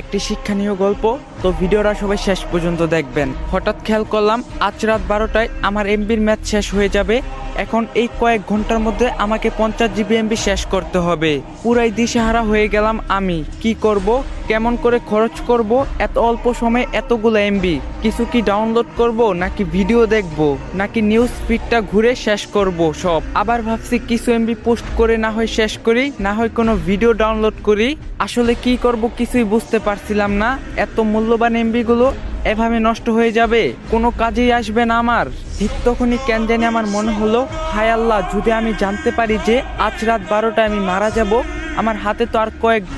একটি শিক্ষণীয় গল্প। তো ভিডিওটা সবাই শেষ পর্যন্ত দেখবেন। হঠাৎ খেয়াল করলাম আজ রাত 12টায় আমার এমবির ম্যাচ শেষ হয়ে যাবে। এখন এই কয়েক ঘন্টার মধ্যে আমাকে 50 জিবি এমবি শেষ করতে হবে। পুরাই দিশেহারা হয়ে গেলাম আমি। কি করব, কেমন করে খরচ করব এত অল্প সময়ে এতগুলো এমবি? কিছু কি ডাউনলোড করব, নাকি ভিডিও দেখব, নাকি নিউজ ফিডটা ঘুরে শেষ করব সব? আবার ভাবছি কিছু এমবি পোস্ট করে না হয় শেষ করি, না হয় কোনো ভিডিও ডাউনলোড করি। আসলে কি করব কিছুই বুঝতে পারছিলাম না। এত মূল্যবান এমবি গুলো এভাবে নষ্ট হয়ে যাবে, কোনো কাজেই আসবে না আমার। ঠিক তখনই কেন জানি আমার মনে হলো, হায় আল্লাহ, যদি আমি জানতে পারি যে আজ রাত 12টায় আমি মারা যাব, আমার হাতে তো আর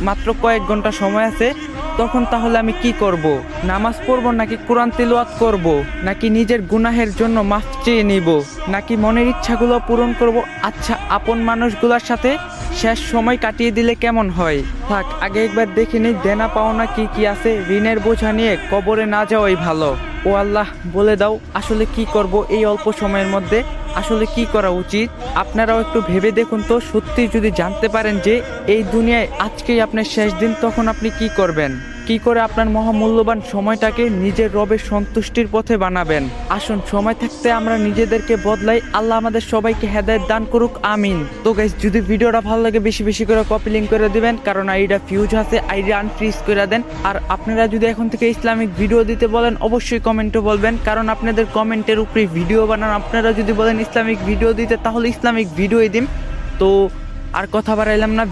মাত্র কয়েক ঘন্টা সময় আছে, তখন তাহলে আমি কি করব? নামাজ পড়ব, নাকি কোরআন তিলাওয়াত করব, নাকি নিজের গুনাহের জন্য মাফ চেয়ে নিব, নাকি মনের ইচ্ছাগুলো পূরণ করব? আচ্ছা, আপন মানুষগুলোর সাথে শেষ সময় কাটিয়ে দিলে কেমন হয়? থাক, আগে একবার দেখে নিই দেনা পাওনা কি কি আছে। ঋণের বোঝা নিয়ে কবরে না যাওয়াই ভালো। ও আল্লাহ, বলে দাও আসলে কি করব এই অল্প সময়ের মধ্যে? আসলে কি করা উচিত? আপনারাও একটু ভেবে দেখুন তো। সত্যি যদি জানতে পারেন যে এই দুনিয়ায় আজকেই আপনার শেষ দিন, তখন আপনি কি করবেন? কি করে আপনার মহামূল্যবান সময়টাকে নিজের রবের সন্তুষ্টির পথে বানাবেন? আসুন, সময় থাকতে আমরা নিজেদেরকে বদলাই। আল্লাহ আমাদের সবাইকে হেদায়েত দান করুক, আমিন। তো গাইস, যদি ভিডিওটা ভালো লাগে বেশি বেশি করে কপি লিঙ্ক করে দিবেন, কারণ আইডিটা ফিউজ আছে, আইডি আনফ্রিজ করে দেন। আর আপনারা যদি এখন থেকে ইসলামিক ভিডিও দিতে বলেন, অবশ্যই কমেন্টে বলবেন, কারণ আপনাদের কমেন্টের উপরে ভিডিও বানান। আপনারা যদি বলেন ইসলামিক ভিডিও দিতে, তাহলে ইসলামিক ভিডিওই দিন। তো আর কথা বাড়াইলাম না।